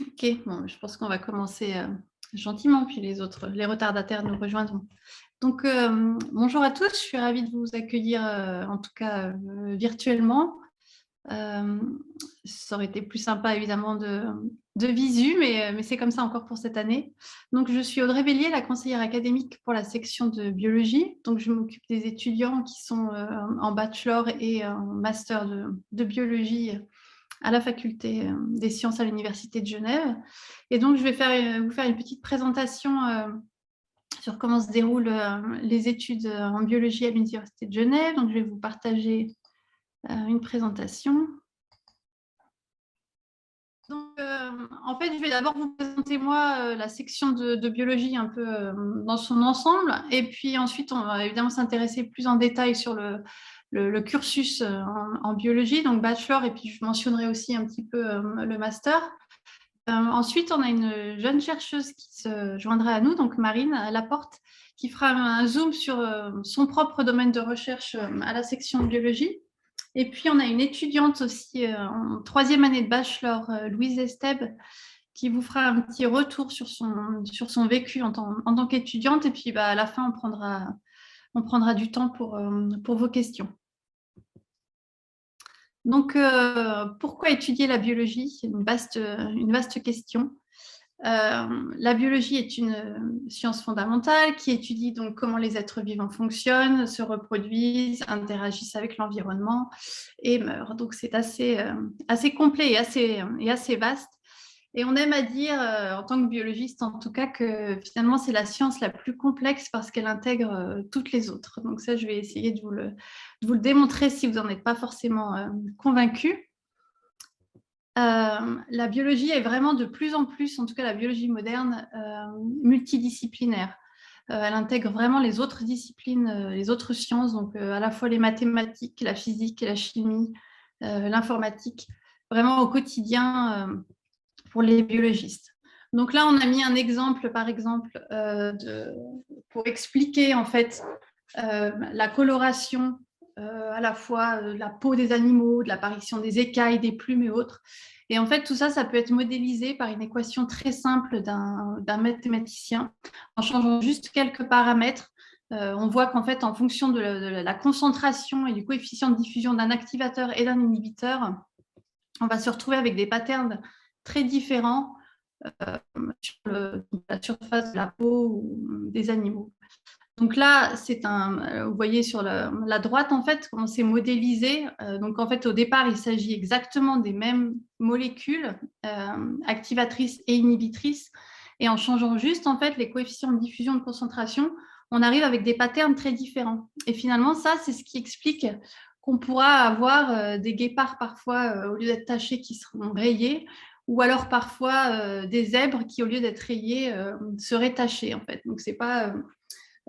Ok, bon, je pense qu'on va commencer gentiment, puis les retardataires nous rejoindront. Donc, bonjour à tous, je suis ravie de vous accueillir, en tout cas virtuellement. Euh, Ça aurait été plus sympa, évidemment, de visu, mais c'est comme ça encore pour cette année. Donc, je suis Audrey Bélier, la conseillère académique pour la section de biologie. Donc, je m'occupe des étudiants qui sont en bachelor et en master de biologie à la faculté des sciences à l'Université de Genève. Et donc, je vais vous faire une petite présentation sur comment se déroulent les études en biologie à l'Université de Genève. Donc, je vais vous partager une présentation. Donc, en fait, je vais d'abord vous présenter, moi, la section de biologie un peu dans son ensemble. Et puis ensuite, on va évidemment s'intéresser plus en détail sur le cursus en biologie, donc bachelor. Et puis, je mentionnerai aussi un petit peu le master. Ensuite, on a une jeune chercheuse qui se joindra à nous, donc Marine Laporte, qui fera un zoom sur son propre domaine de recherche à la section de biologie. Et puis, on a une étudiante aussi en troisième année de bachelor, Louise Esteb, qui vous fera un petit retour sur son vécu en tant qu'étudiante. Et puis, à la fin, on prendra du temps pour vos questions. Donc, pourquoi étudier la biologie? C'est une vaste question. La biologie est une science fondamentale qui étudie donc comment les êtres vivants fonctionnent, se reproduisent, interagissent avec l'environnement et meurent. Donc c'est assez complet et assez vaste. Et on aime à dire, en tant que biologiste en tout cas, que finalement c'est la science la plus complexe parce qu'elle intègre toutes les autres. Donc ça, je vais essayer de vous le démontrer si vous n'en êtes pas forcément convaincu. La biologie est vraiment de plus en plus, en tout cas la biologie moderne, multidisciplinaire. Elle intègre vraiment les autres disciplines, les autres sciences, donc à la fois les mathématiques, la physique, la chimie, l'informatique, vraiment au quotidien pour les biologistes. Donc là, on a mis un exemple, par exemple, pour expliquer en fait la coloration à la fois de la peau des animaux, de l'apparition des écailles, des plumes et autres. Et en fait, tout ça, ça peut être modélisé par une équation très simple d'un mathématicien. En changeant juste quelques paramètres, on voit qu'en fait, en fonction de la concentration et du coefficient de diffusion d'un activateur et d'un inhibiteur, on va se retrouver avec des patterns très différents sur la surface de la peau ou des animaux. Donc là, vous voyez sur la droite, en fait, comment c'est modélisé. Donc en fait, au départ, il s'agit exactement des mêmes molécules activatrices et inhibitrices. Et en changeant juste, en fait, les coefficients de diffusion de concentration, on arrive avec des patterns très différents. Et finalement, ça, c'est ce qui explique qu'on pourra avoir des guépards parfois, au lieu d'être tachés, qui seront rayés, ou alors parfois des zèbres qui, au lieu d'être rayés, seraient tachés, en fait. Donc, c'est pas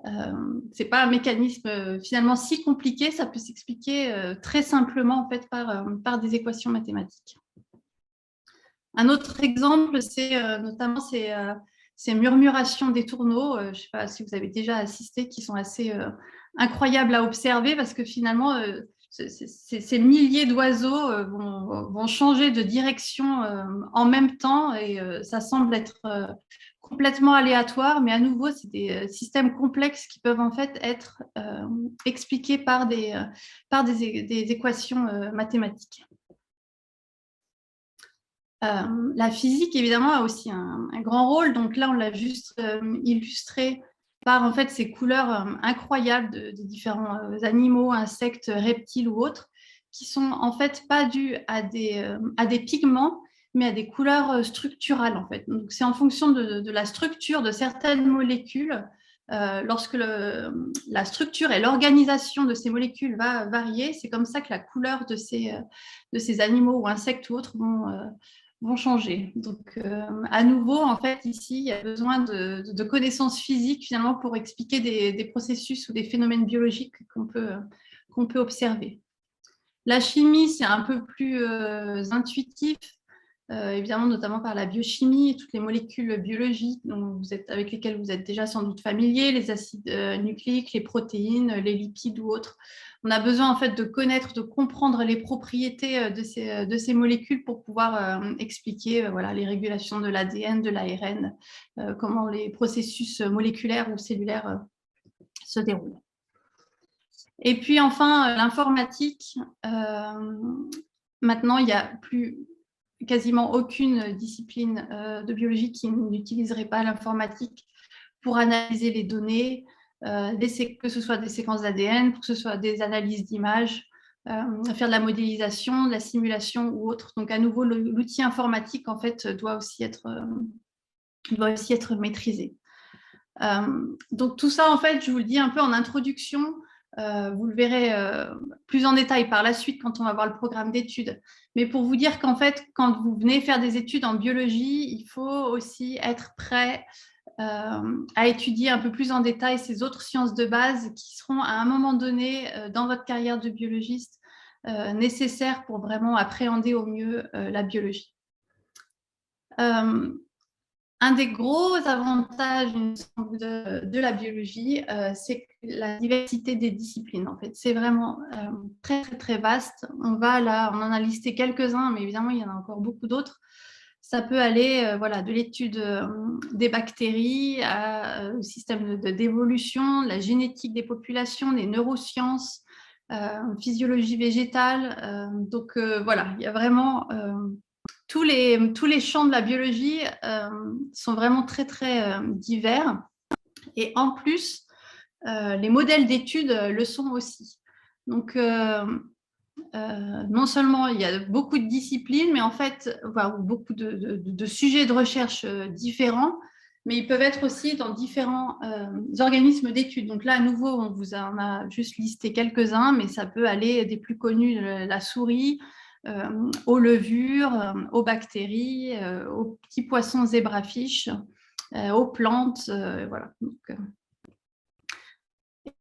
un mécanisme finalement si compliqué, ça peut s'expliquer très simplement en fait par des équations mathématiques. Un autre exemple, c'est notamment ces murmurations des tourneaux. Je ne sais pas si vous avez déjà assisté, qui sont assez incroyables à observer parce que finalement, ces milliers d'oiseaux vont changer de direction en même temps et ça semble être complètement aléatoire, mais à nouveau, c'est des systèmes complexes qui peuvent en fait être expliqués par des équations mathématiques. La physique, évidemment, a aussi un grand rôle. Donc là, on l'a juste illustré par en fait ces couleurs incroyables de différents animaux, insectes, reptiles ou autres, qui sont en fait pas dues à des pigments, mais à des couleurs structurales en fait. Donc c'est en fonction de la structure de certaines molécules. Lorsque la structure et l'organisation de ces molécules va varier, c'est comme ça que la couleur de ces animaux ou insectes ou autres vont changer. Donc, à nouveau, en fait, ici, il y a besoin de connaissances physiques, finalement, pour expliquer des processus ou des phénomènes biologiques qu'on peut observer. La chimie, c'est un peu plus intuitif. évidemment notamment par la biochimie, toutes les molécules biologiques avec lesquelles vous êtes déjà sans doute familiers, les acides nucléiques, les protéines, les lipides ou autres. On a besoin en fait de connaître, de comprendre les propriétés de ces molécules pour pouvoir expliquer voilà, les régulations de l'ADN, de l'ARN, comment les processus moléculaires ou cellulaires se déroulent. Et puis enfin, l'informatique. Maintenant, il n'y a plus quasiment aucune discipline de biologie qui n'utiliserait pas l'informatique pour analyser les données, que ce soit des séquences d'ADN, que ce soit des analyses d'images, faire de la modélisation, de la simulation ou autre. Donc à nouveau, l'outil informatique en fait doit aussi être maîtrisé. Donc tout ça en fait, je vous le dis un peu en introduction. Vous le verrez plus en détail par la suite quand on va voir le programme d'études. Mais pour vous dire qu'en fait, quand vous venez faire des études en biologie, il faut aussi être prêt à étudier un peu plus en détail ces autres sciences de base qui seront à un moment donné dans votre carrière de biologiste nécessaires pour vraiment appréhender au mieux la biologie. Un des gros avantages de la biologie, c'est la diversité des disciplines. En fait, c'est vraiment très, très, très vaste. On en a listé quelques-uns, mais évidemment, il y en a encore beaucoup d'autres. Ça peut aller voilà, de l'étude des bactéries au système d'évolution, la génétique des populations, des neurosciences, physiologie végétale. Donc voilà, il y a vraiment tous les champs de la biologie sont vraiment très, très divers. Et en plus, les modèles d'études le sont aussi. Donc, non seulement il y a beaucoup de disciplines, mais en fait, beaucoup de sujets de recherche différents, mais ils peuvent être aussi dans différents organismes d'études. Donc là, à nouveau, on vous en a juste listé quelques-uns, mais ça peut aller des plus connus, la souris, aux levures, aux bactéries, aux petits poissons zébrafiches, aux plantes. Voilà. Donc,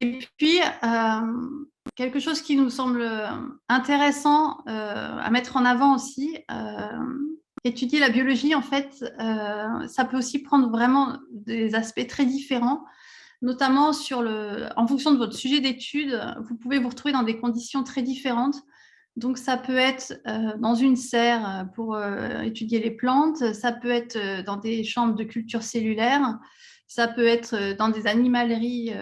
et puis, quelque chose qui nous semble intéressant à mettre en avant aussi, étudier la biologie, en fait, ça peut aussi prendre vraiment des aspects très différents, notamment en fonction de votre sujet d'étude, vous pouvez vous retrouver dans des conditions très différentes. Donc, ça peut être dans une serre pour étudier les plantes, ça peut être dans des chambres de culture cellulaire, ça peut être dans des animaleries,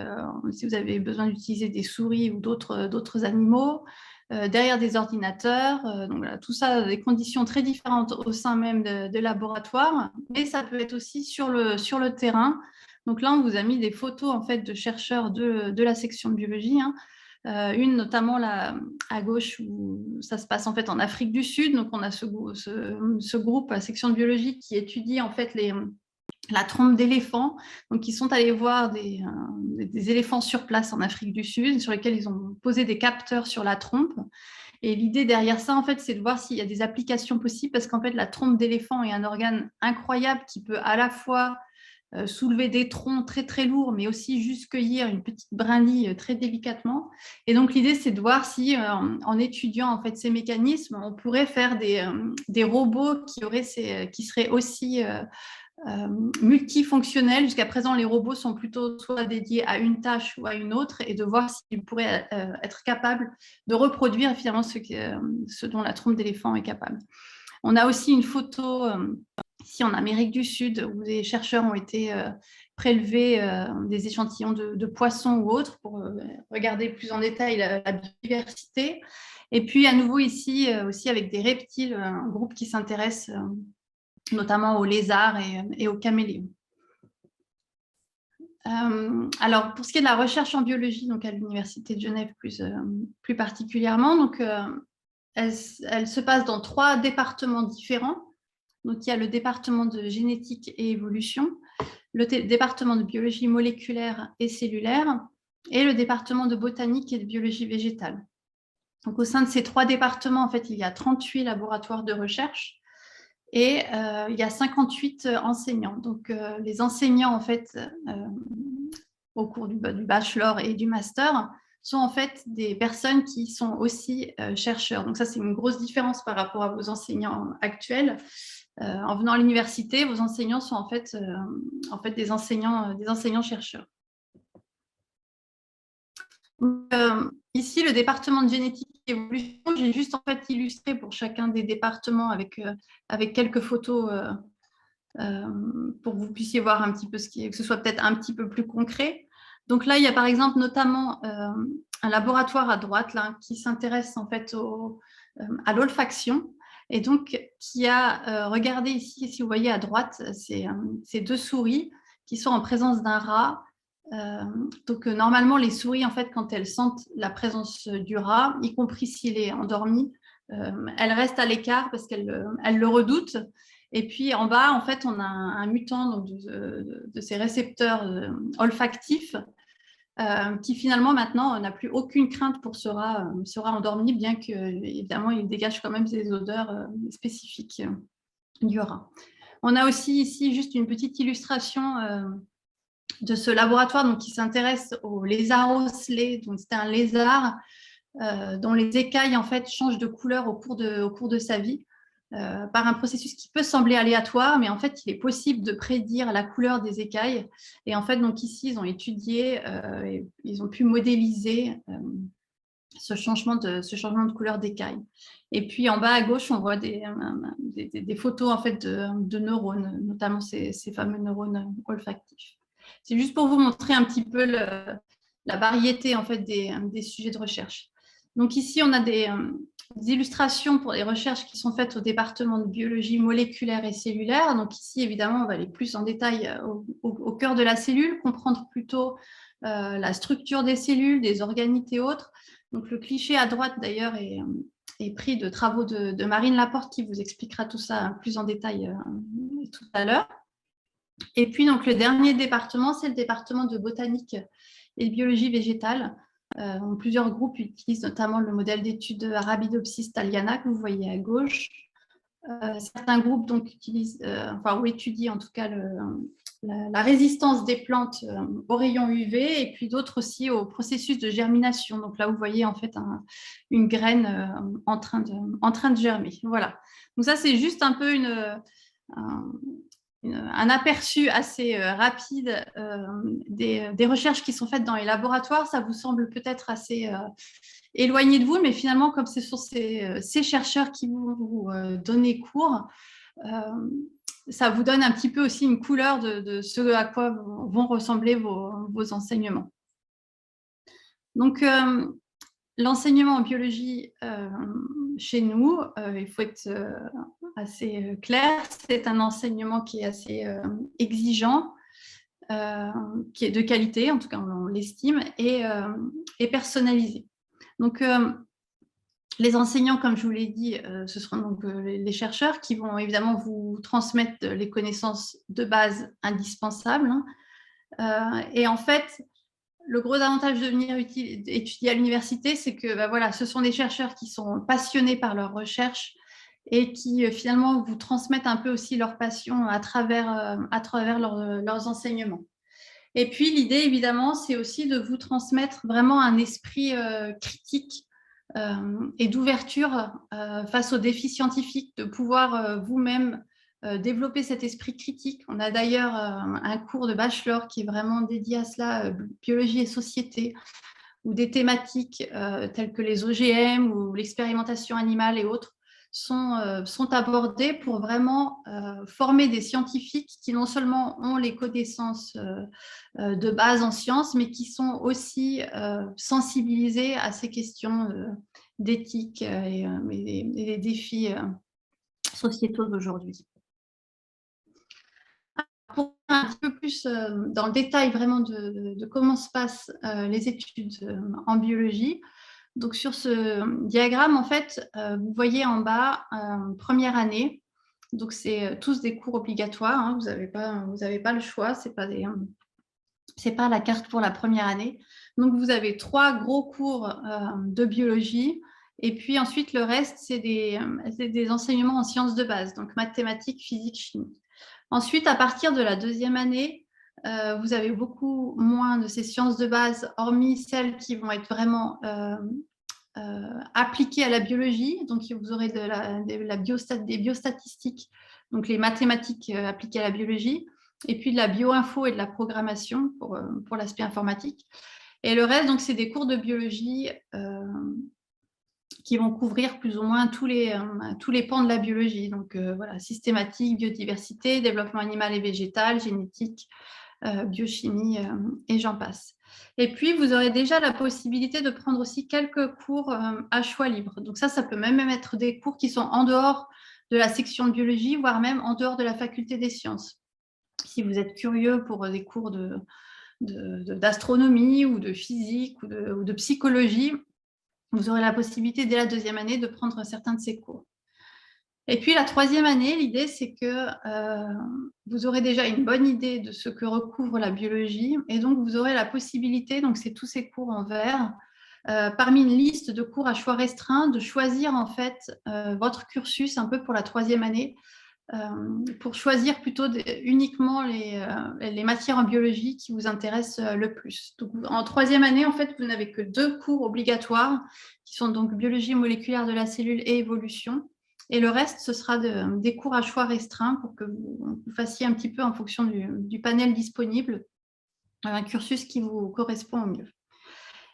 si vous avez besoin d'utiliser des souris ou d'autres animaux, derrière des ordinateurs. Donc voilà, tout ça, des conditions très différentes au sein même de laboratoires, mais ça peut être aussi sur le terrain. Donc là, on vous a mis des photos en fait, de chercheurs de la section de biologie, hein. Une notamment là, à gauche où ça se passe en fait en Afrique du Sud. Donc on a ce groupe, la section de biologie, qui étudie en fait la trompe d'éléphants. Donc ils sont allés voir des éléphants sur place en Afrique du Sud, sur lesquels ils ont posé des capteurs sur la trompe. Et l'idée derrière ça, en fait, c'est de voir s'il y a des applications possibles, parce qu'en fait, la trompe d'éléphant est un organe incroyable qui peut à la fois soulever des troncs très très lourds, mais aussi juste cueillir une petite brindille très délicatement. Et donc l'idée, c'est de voir si en étudiant en fait ces mécanismes, on pourrait faire des robots qui seraient aussi multifonctionnels. Jusqu'à présent, les robots sont plutôt soit dédiés à une tâche ou à une autre, et de voir s'ils pourraient être capables de reproduire finalement ce dont la trompe d'éléphant est capable. On a aussi une photo ici en Amérique du Sud où des chercheurs ont été prélevés des échantillons de poissons ou autres pour regarder plus en détail la biodiversité. Et puis à nouveau ici aussi avec des reptiles, un groupe qui s'intéresse notamment aux lézards et aux caméléons. Alors, pour ce qui est de la recherche en biologie, donc à l'Université de Genève plus particulièrement, donc, elle se passe dans 3 départements différents. Donc, il y a le département de génétique et évolution, le département de biologie moléculaire et cellulaire, et le département de botanique et de biologie végétale. Donc, au sein de ces 3 départements, en fait, il y a 38 laboratoires de recherche et il y a 58 enseignants. Donc, les enseignants, en fait, au cours du bachelor et du master, sont en fait des personnes qui sont aussi chercheurs. Donc ça, c'est une grosse différence par rapport à vos enseignants actuels. En venant à l'université, vos enseignants sont en fait des enseignants chercheurs. Ici, le département de génétique et évolution, j'ai juste en fait illustré pour chacun des départements avec quelques photos pour que vous puissiez voir un petit peu que ce soit peut-être un petit peu plus concret. Donc là, il y a par exemple notamment un laboratoire à droite là, qui s'intéresse en fait à l'olfaction et donc qui a regardé ici, si vous voyez à droite, ces deux souris qui sont en présence d'un rat. Donc normalement, les souris, en fait, quand elles sentent la présence du rat, y compris s'il est endormi, elles restent à l'écart parce qu'elles le redoutent. Et puis en bas, en fait, on a un mutant donc, de ces récepteurs olfactifs qui finalement maintenant n'a plus aucune crainte pour ce rat endormi, bien que évidemment il dégage quand même des odeurs spécifiques du rat. On a aussi ici juste une petite illustration de ce laboratoire donc, qui s'intéresse au lézard osselé. Donc c'est un lézard dont les écailles en fait changent de couleur au cours de sa vie. Par un processus qui peut sembler aléatoire, mais en fait, il est possible de prédire la couleur des écailles. Et en fait, donc ici, ils ont étudié, ils ont pu modéliser ce changement de couleur d'écailles. Et puis en bas à gauche, on voit des photos en fait de neurones, notamment ces fameux neurones olfactifs. C'est juste pour vous montrer un petit peu la variété en fait des sujets de recherche. Donc ici, on a des illustrations pour les recherches qui sont faites au département de biologie moléculaire et cellulaire. Donc ici, évidemment, on va aller plus en détail au cœur de la cellule, comprendre plutôt la structure des cellules, des organites et autres. Donc le cliché à droite, d'ailleurs, est pris de travaux de Marine Laporte qui vous expliquera tout ça plus en détail tout à l'heure. Et puis, donc, le dernier département, c'est le département de botanique et de biologie végétale. Plusieurs groupes utilisent notamment le modèle d'étude de Arabidopsis thaliana que vous voyez à gauche. Certains groupes donc, ou étudient en tout cas la résistance des plantes aux rayons UV et puis d'autres aussi au processus de germination. Donc là, vous voyez en fait une graine en train de germer. Voilà. Donc ça, c'est juste un peu un aperçu assez rapide des recherches qui sont faites dans les laboratoires. Ça vous semble peut-être assez éloigné de vous, mais finalement, comme ce sont ces chercheurs qui vous donnent cours, ça vous donne un petit peu aussi une couleur de ce à quoi vont ressembler vos enseignements. Donc, l'enseignement en biologie chez nous, il faut être assez clair, c'est un enseignement qui est assez exigeant, qui est de qualité, en tout cas on l'estime, et personnalisé. Donc, les enseignants, comme je vous l'ai dit, ce seront donc les chercheurs qui vont évidemment vous transmettre les connaissances de base indispensables. Et en fait, le gros avantage de venir étudier à l'université, c'est que voilà, ce sont des chercheurs qui sont passionnés par leur recherche et qui finalement vous transmettent un peu aussi leur passion à travers leurs enseignements. Et puis l'idée, évidemment, c'est aussi de vous transmettre vraiment un esprit critique et d'ouverture face aux défis scientifiques, de pouvoir vous-même développer cet esprit critique. On a d'ailleurs un cours de bachelor qui est vraiment dédié à cela, biologie et société, où des thématiques telles que les OGM ou l'expérimentation animale et autres sont abordées pour vraiment former des scientifiques qui non seulement ont les connaissances de base en sciences, mais qui sont aussi sensibilisés à ces questions d'éthique et des défis sociétaux d'aujourd'hui. Pour un petit peu plus dans le détail vraiment de comment se passent les études en biologie, donc sur ce diagramme, en fait, vous voyez en bas première année. Donc c'est tous des cours obligatoires. Hein, vous n'avez pas le choix. C'est pas la carte pour la première année. Donc vous avez 3 gros cours de biologie. Et puis ensuite, le reste, c'est des enseignements en sciences de base, donc mathématiques, physique, chimie. Ensuite, à partir de la deuxième année, vous avez beaucoup moins de ces sciences de base, hormis celles qui vont être vraiment appliquées à la biologie. Donc, vous aurez des biostatistiques, donc les mathématiques appliquées à la biologie, et puis de la bioinfo et de la programmation pour l'aspect informatique. Et le reste, donc, c'est des cours de biologie qui vont couvrir plus ou moins tous les pans de la biologie. Donc, voilà, systématique, biodiversité, développement animal et végétal, génétique, biochimie et j'en passe. Et puis, vous aurez déjà la possibilité de prendre aussi quelques cours à choix libre. Donc ça peut même être des cours qui sont en dehors de la section de biologie, voire même en dehors de la faculté des sciences. Si vous êtes curieux pour des cours d'astronomie ou de physique ou de psychologie, vous aurez la possibilité dès la 2e année de prendre certains de ces cours. Et puis la 3e année, l'idée, c'est que vous aurez déjà une bonne idée de ce que recouvre la biologie, et donc vous aurez la possibilité, donc c'est tous ces cours en vert, parmi une liste de cours à choix restreint, de choisir en fait votre cursus un peu pour la 3e année, pour choisir plutôt uniquement les matières en biologie qui vous intéressent le plus. Donc, en 3e année, en fait, vous n'avez que 2 cours obligatoires, qui sont donc biologie moléculaire de la cellule et évolution. Et le reste, ce sera des cours à choix restreints pour que vous fassiez un petit peu en fonction du panel disponible, un cursus qui vous correspond au mieux.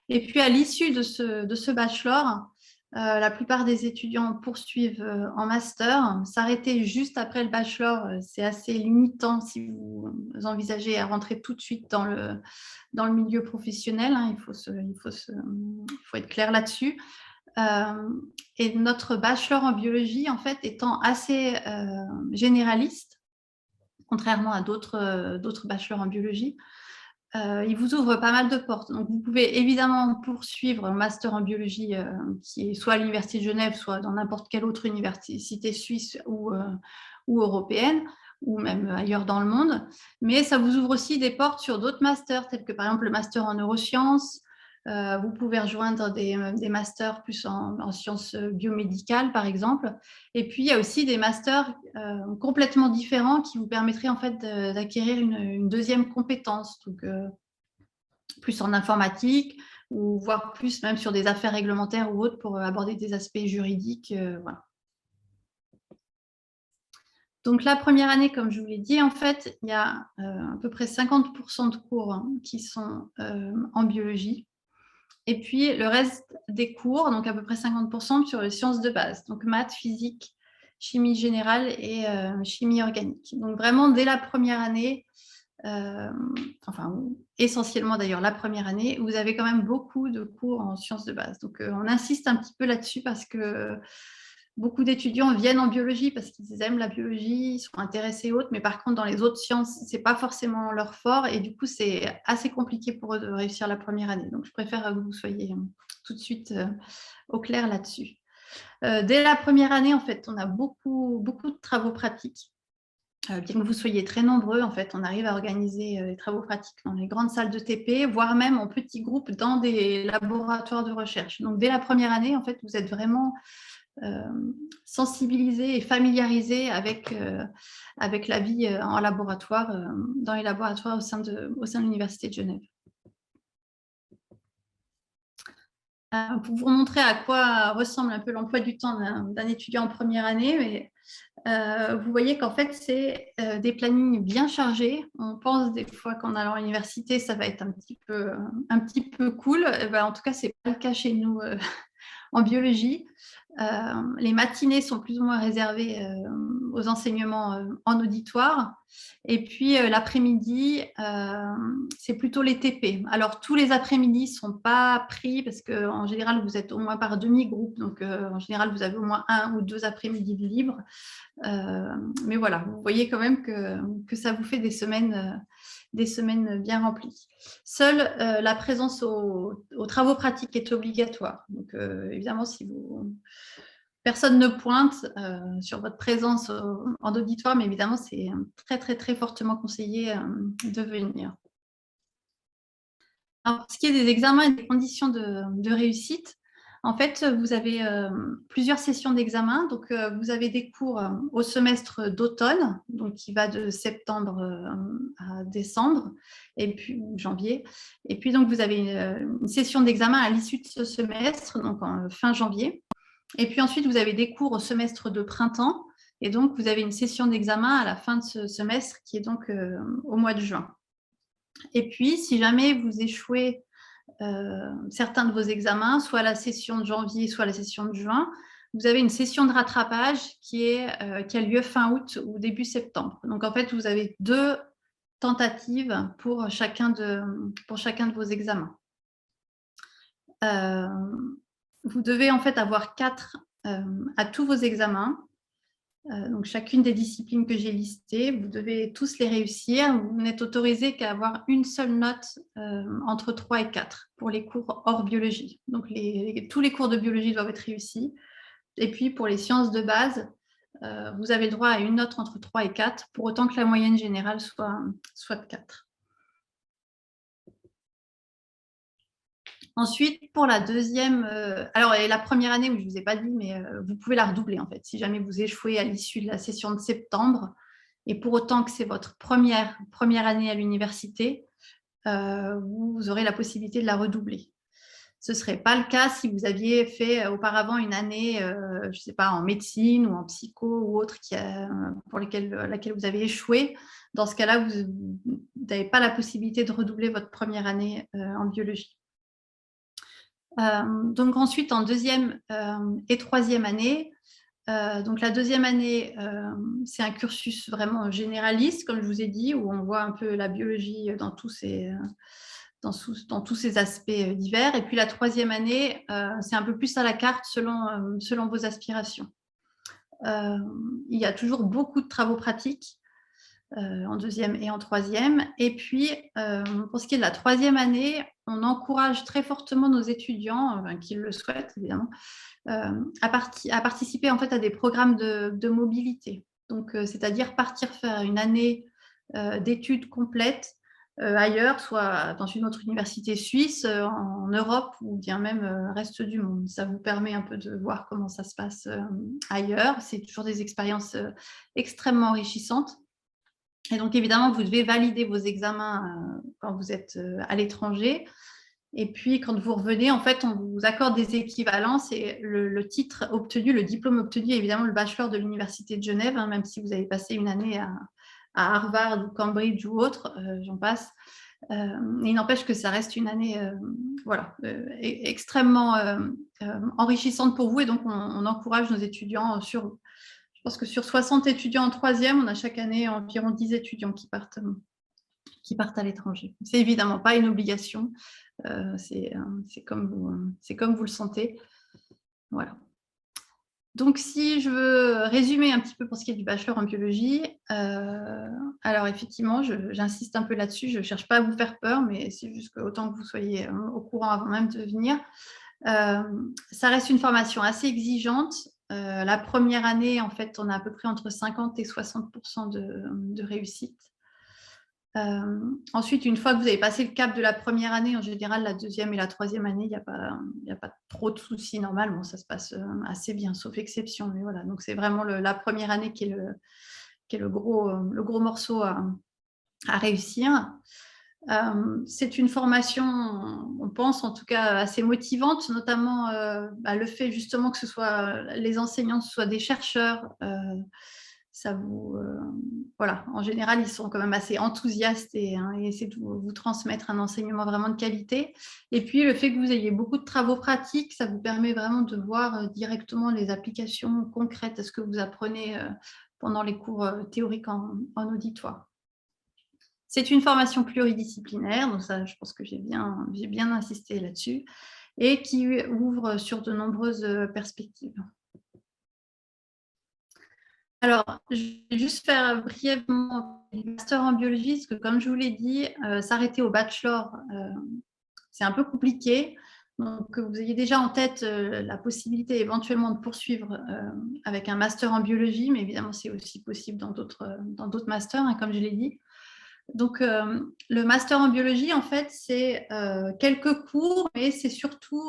Et puis, à l'issue de ce bachelor, la plupart des étudiants poursuivent en master. S'arrêter juste après le bachelor, c'est assez limitant si vous envisagez à rentrer tout de suite dans le milieu professionnel. Hein. Il faut être clair là-dessus. Et notre bachelor en biologie, en fait, étant assez généraliste, contrairement à d'autres bachelors en biologie, il vous ouvre pas mal de portes. Donc, vous pouvez évidemment poursuivre un master en biologie qui est soit à l'Université de Genève, soit dans n'importe quelle autre université suisse ou européenne, ou même ailleurs dans le monde. Mais ça vous ouvre aussi des portes sur d'autres masters, tels que par exemple le master en neurosciences. Vous pouvez rejoindre des masters plus en sciences biomédicales, par exemple. Et puis, il y a aussi des masters complètement différents qui vous permettraient en fait d'acquérir une 2e compétence, donc plus en informatique, ou voire plus même sur des affaires réglementaires ou autres pour aborder des aspects juridiques. Voilà. Donc, la première année, comme je vous l'ai dit, en fait, il y a à peu près 50% de cours qui sont en biologie. Et puis, le reste des cours, donc à peu près 50% sur les sciences de base, donc maths, physique, chimie générale et chimie organique. Donc, vraiment, dès la première année, enfin, essentiellement d'ailleurs la première année, vous avez quand même beaucoup de cours en sciences de base. Donc, on insiste un petit peu là-dessus parce que beaucoup d'étudiants viennent en biologie parce qu'ils aiment la biologie, ils sont intéressés autres, mais par contre, dans les autres sciences, ce n'est pas forcément leur fort et du coup, c'est assez compliqué pour eux de réussir la première année. Donc, je préfère que vous soyez tout de suite au clair là-dessus. Dès la première année, en fait, on a beaucoup de travaux pratiques. Bien que vous soyez très nombreux, en fait, on arrive à organiser les travaux pratiques dans les grandes salles de TP, voire même en petits groupes dans des laboratoires de recherche. Donc, dès la première année, en fait, vous êtes vraiment sensibilisé et familiarisé avec la vie en laboratoire, dans les laboratoires au sein de l'Université de Genève. Pour vous montrer à quoi ressemble un peu l'emploi du temps d'un étudiant en première année, mais vous voyez qu'en fait, c'est des plannings bien chargés. On pense des fois qu'en allant à l'université, ça va être un petit peu cool. En tout cas, ce n'est pas le cas chez nous en biologie. Les matinées sont plus ou moins réservées aux enseignements en auditoire. Et puis l'après-midi, c'est plutôt les TP. Alors, tous les après-midi ne sont pas pris parce qu'en général, vous êtes au moins par demi-groupe. Donc, en général, vous avez au moins 1 ou 2 après-midi libres. Mais voilà, vous voyez quand même que ça vous fait des semaines bien remplies. Seule la présence aux travaux pratiques est obligatoire. Donc, évidemment, si personne ne pointe sur votre présence en auditoire, mais évidemment, c'est très, très, très fortement conseillé de venir. Alors, pour ce qui est des examens et des conditions de réussite, En fait, vous avez plusieurs sessions d'examen. Donc, vous avez des cours au semestre d'automne, donc qui va de septembre à décembre, et puis janvier. Et puis, donc, vous avez une session d'examen à l'issue de ce semestre, donc en fin janvier. Et puis ensuite, vous avez des cours au semestre de printemps. Et donc, vous avez une session d'examen à la fin de ce semestre qui est donc au mois de juin. Et puis, si jamais vous échouez certains de vos examens, soit la session de janvier, soit la session de juin, vous avez une session de rattrapage qui a lieu fin août ou début septembre. Donc, en fait, vous avez 2 tentatives pour chacun de vos examens. Vous devez en fait avoir 4 à tous vos examens. Donc, chacune des disciplines que j'ai listées, vous devez tous les réussir. Vous n'êtes autorisé qu'à avoir une seule note entre 3 et 4 pour les cours hors biologie. Donc, tous les cours de biologie doivent être réussis. Et puis, pour les sciences de base, vous avez le droit à une note entre 3 et 4, pour autant que la moyenne générale soit de 4. Ensuite, pour la deuxième, alors la première année, oui, je ne vous ai pas dit, mais vous pouvez la redoubler en fait. Si jamais vous échouez à l'issue de la session de septembre, et pour autant que c'est votre première année à l'université, vous aurez la possibilité de la redoubler. Ce ne serait pas le cas si vous aviez fait auparavant une année, je ne sais pas, en médecine ou en psycho ou autre pour laquelle vous avez échoué. Dans ce cas-là, vous n'avez pas la possibilité de redoubler votre première année en biologie. Donc ensuite, en deuxième et troisième année, donc la deuxième année, c'est un cursus vraiment généraliste, comme je vous ai dit, où on voit un peu la biologie dans tous ses aspects divers. Et puis la troisième année, c'est un peu plus à la carte selon vos aspirations. Il y a toujours beaucoup de travaux pratiques en deuxième et en troisième. Et puis, pour ce qui est de la troisième année, on encourage très fortement nos étudiants, qui le souhaitent évidemment, à participer en fait à des programmes de mobilité. Donc, c'est-à-dire partir faire une année d'études complètes ailleurs, soit dans une autre université suisse, en Europe ou bien même le reste du monde. Ça vous permet un peu de voir comment ça se passe ailleurs. C'est toujours des expériences extrêmement enrichissantes. Et donc, évidemment, vous devez valider vos examens quand vous êtes à l'étranger. Et puis, quand vous revenez, en fait, on vous accorde des équivalences et le titre obtenu, le diplôme obtenu, est évidemment le bachelor de l'Université de Genève, hein, même si vous avez passé une année à Harvard ou Cambridge ou autre, j'en passe. Il n'empêche que ça reste une année extrêmement enrichissante pour vous. Et donc, on encourage nos étudiants je pense que sur 60 étudiants en troisième, on a chaque année environ 10 étudiants qui partent à l'étranger. C'est évidemment pas une obligation, c'est comme vous le sentez. Voilà. Donc, si je veux résumer un petit peu pour ce qui est du bachelor en biologie, alors effectivement, j'insiste un peu là-dessus, je ne cherche pas à vous faire peur, mais c'est juste qu'autant que vous soyez au courant avant même de venir. Ça reste une formation assez exigeante. La première année, en fait, on a à peu près entre 50 et 60% de réussite. Ensuite, une fois que vous avez passé le cap de la première année, en général, la deuxième et la troisième année, il n'y a pas trop de soucis. Normalement, ça se passe assez bien, sauf exception. Mais voilà, donc c'est vraiment la première année qui est le gros morceau à réussir. C'est une formation, on pense en tout cas, assez motivante, notamment le fait justement que les enseignants soient des chercheurs. Voilà, en général, ils sont quand même assez enthousiastes et essaient de vous transmettre un enseignement vraiment de qualité. Et puis, le fait que vous ayez beaucoup de travaux pratiques, ça vous permet vraiment de voir directement les applications concrètes à ce que vous apprenez pendant les cours théoriques en auditoire. C'est une formation pluridisciplinaire, donc ça, je pense que j'ai bien insisté là-dessus, et qui ouvre sur de nombreuses perspectives. Alors, je vais juste faire brièvement le master en biologie, parce que comme je vous l'ai dit, s'arrêter au bachelor, c'est un peu compliqué. Donc, que vous ayez déjà en tête la possibilité éventuellement de poursuivre avec un master en biologie, mais évidemment, c'est aussi possible dans d'autres masters, hein, comme je l'ai dit. Donc, le master en biologie, en fait, c'est quelques cours, mais c'est surtout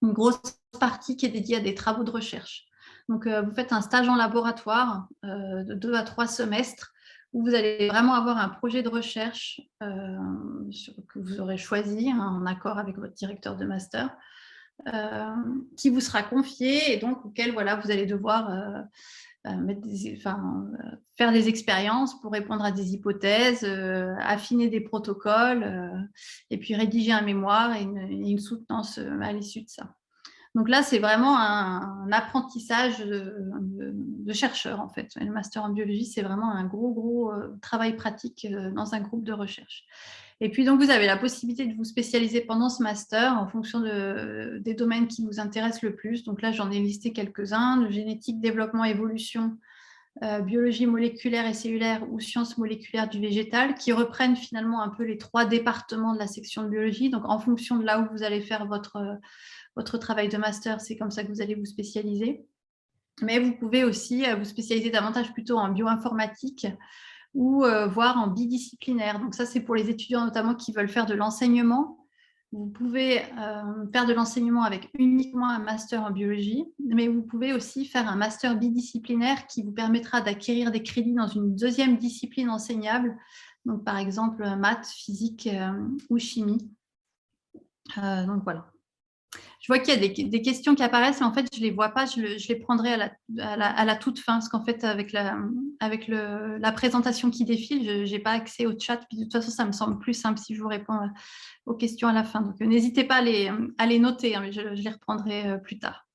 une grosse partie qui est dédiée à des travaux de recherche. Donc, vous faites un stage en laboratoire de 2 à 3 semestres où vous allez vraiment avoir un projet de recherche que vous aurez choisi en accord avec votre directeur de master, qui vous sera confié et donc auquel voilà, vous allez devoir faire des expériences pour répondre à des hypothèses, affiner des protocoles et puis rédiger un mémoire et une soutenance à l'issue de ça. Donc là, c'est vraiment un apprentissage de chercheur, en fait. Le master en biologie, c'est vraiment un gros travail pratique dans un groupe de recherche. Et puis, donc, vous avez la possibilité de vous spécialiser pendant ce master en fonction des domaines qui vous intéressent le plus. Donc là, j'en ai listé quelques-uns, de génétique, développement, évolution, biologie moléculaire et cellulaire ou sciences moléculaires du végétal, qui reprennent finalement un peu les 3 départements de la section de biologie. Donc, en fonction de là où vous allez faire votre travail de master, c'est comme ça que vous allez vous spécialiser. Mais vous pouvez aussi vous spécialiser davantage plutôt en bioinformatique ou voire en bidisciplinaire. Donc ça, c'est pour les étudiants notamment qui veulent faire de l'enseignement. Vous pouvez faire de l'enseignement avec uniquement un master en biologie, mais vous pouvez aussi faire un master bidisciplinaire qui vous permettra d'acquérir des crédits dans une deuxième discipline enseignable, donc par exemple maths, physique ou chimie. Donc voilà. Je vois qu'il y a des questions qui apparaissent, mais en fait, je ne les vois pas. Je les prendrai à la toute fin, parce qu'en fait, avec la présentation qui défile, je n'ai pas accès au chat. Puis de toute façon, ça me semble plus simple si je vous réponds aux questions à la fin. Donc, n'hésitez pas à les noter, hein, mais je les reprendrai plus tard.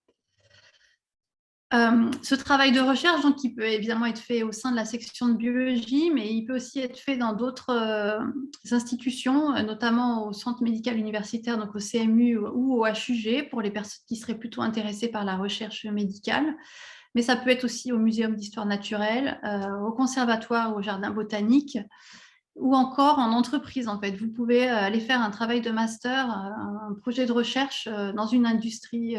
Ce travail de recherche, donc, il peut évidemment être fait au sein de la section de biologie, mais il peut aussi être fait dans d'autres institutions, notamment au centre médical universitaire, donc au CMU ou au HUG, pour les personnes qui seraient plutôt intéressées par la recherche médicale. Mais ça peut être aussi au Muséum d'histoire naturelle, au conservatoire ou au jardin botanique, ou encore en entreprise, en fait. Vous pouvez aller faire un travail de master, un projet de recherche dans une industrie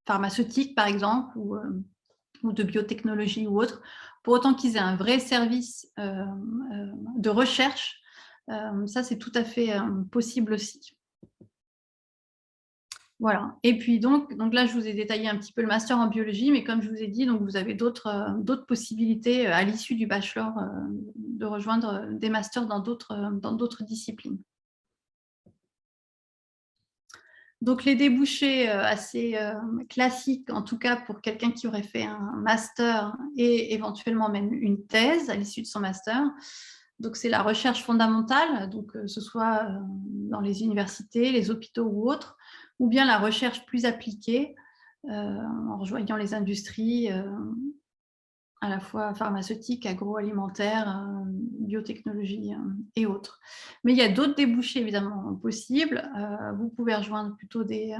pharmaceutique, par exemple, ou de biotechnologie ou autre, pour autant qu'ils aient un vrai service de recherche. Ça, c'est tout à fait possible aussi. Voilà. Et puis donc là, je vous ai détaillé un petit peu le master en biologie, mais comme je vous ai dit, donc vous avez d'autres possibilités à l'issue du bachelor de rejoindre des masters dans d'autres disciplines. Donc les débouchés assez classiques, en tout cas pour quelqu'un qui aurait fait un master et éventuellement même une thèse à l'issue de son master. Donc c'est la recherche fondamentale, donc que ce soit dans les universités, les hôpitaux ou autres, ou bien la recherche plus appliquée en rejoignant les industries à la fois pharmaceutiques, agroalimentaires, biotechnologie et autres. Mais il y a d'autres débouchés évidemment possibles. Vous pouvez rejoindre plutôt des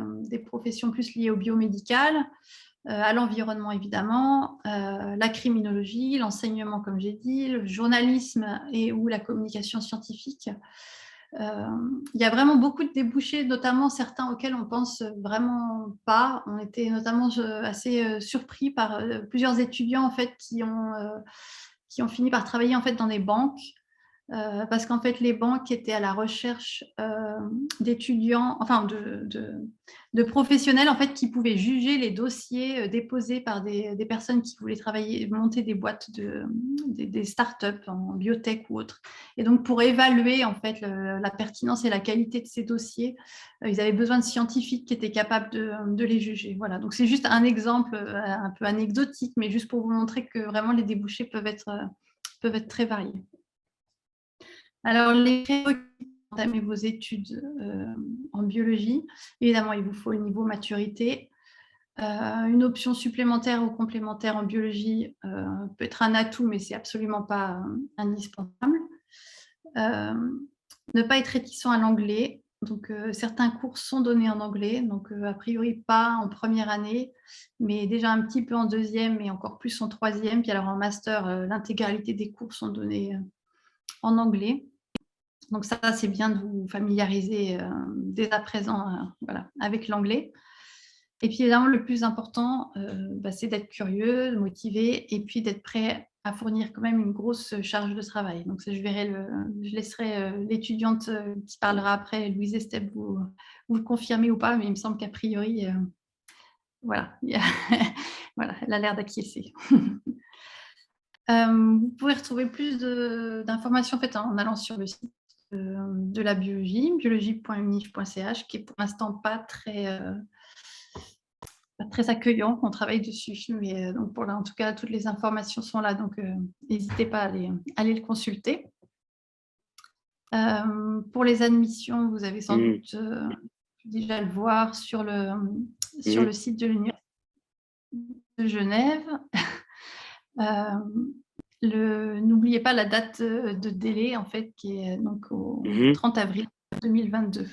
professions plus liées au biomédical, à l'environnement évidemment, la criminologie, l'enseignement comme j'ai dit, le journalisme et ou la communication scientifique. Il y a vraiment beaucoup de débouchés, notamment certains auxquels on pense vraiment pas. On était notamment assez surpris par plusieurs étudiants en fait qui ont fini par travailler en fait dans des banques. Parce qu'en fait, les banques étaient à la recherche d'étudiants, enfin de professionnels en fait, qui pouvaient juger les dossiers déposés par des personnes qui voulaient monter des boîtes, des startups en biotech ou autres. Et donc, pour évaluer en fait la pertinence et la qualité de ces dossiers, ils avaient besoin de scientifiques qui étaient capables de les juger. Voilà. Donc, c'est juste un exemple un peu anecdotique, mais juste pour vous montrer que vraiment les débouchés peuvent être très variés. Alors, les prérequis pour entamer vos études en biologie, évidemment, il vous faut le niveau maturité. Une option supplémentaire ou complémentaire en biologie peut être un atout, mais ce n'est absolument pas indispensable. Ne pas être réticent à l'anglais. Donc, certains cours sont donnés en anglais, donc a priori pas en première année, mais déjà un petit peu en deuxième et encore plus en troisième. Puis alors en master, l'intégralité des cours sont donnés en anglais. Donc ça, c'est bien de vous familiariser dès à présent voilà, avec l'anglais. Et puis évidemment, le plus important, c'est d'être curieux, motivé et puis d'être prêt à fournir quand même une grosse charge de travail. Donc, je laisserai l'étudiante qui parlera après, Louise Estep, vous le confirmer ou pas, mais il me semble qu'a priori, voilà, voilà, elle a l'air d'acquiescer. Vous pouvez retrouver plus d'informations en fait, en allant sur le site de la biologie, biologie.unif.ch, qui est pour l'instant pas très accueillant. On travaille dessus, mais donc en tout cas, toutes les informations sont là, donc n'hésitez pas à aller le consulter. Pour les admissions, vous avez sans doute déjà le voir sur le site de l'Université de Genève. N'oubliez pas la date de délai, en fait, qui est donc au 30 avril 2022.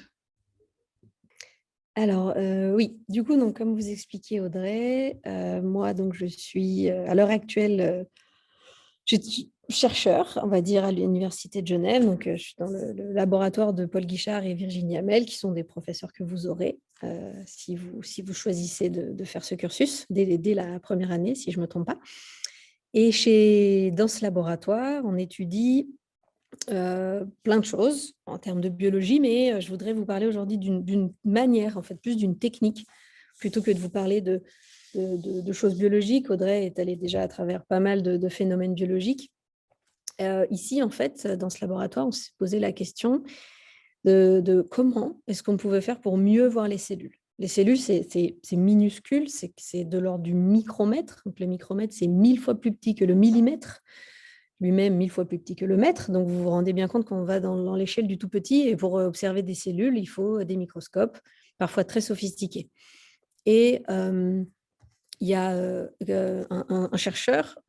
Alors, oui, du coup, donc, comme vous expliquiez, Audrey, moi, donc, je suis à l'heure actuelle je suis chercheur, on va dire, à l'Université de Genève. Donc, je suis dans le laboratoire de Paul Guichard et Virginie Hamel, qui sont des professeurs que vous aurez si vous choisissez de faire ce cursus dès la première année, si je ne me trompe pas. Et dans ce laboratoire, on étudie plein de choses en termes de biologie, mais je voudrais vous parler aujourd'hui d'une manière, en fait, plus d'une technique, plutôt que de vous parler de choses biologiques. Audrey est allée déjà à travers pas mal de phénomènes biologiques. Ici, en fait, dans ce laboratoire, on s'est posé la question de comment est-ce qu'on pouvait faire pour mieux voir les cellules. Les cellules, c'est minuscule, c'est de l'ordre du micromètre. Donc, le micromètre, c'est 1000 fois plus petit que le millimètre, lui-même 1000 fois plus petit que le mètre. Donc, vous vous rendez bien compte qu'on va dans l'échelle du tout petit. Et pour observer des cellules, il faut des microscopes, parfois très sophistiqués. Et il y a un chercheur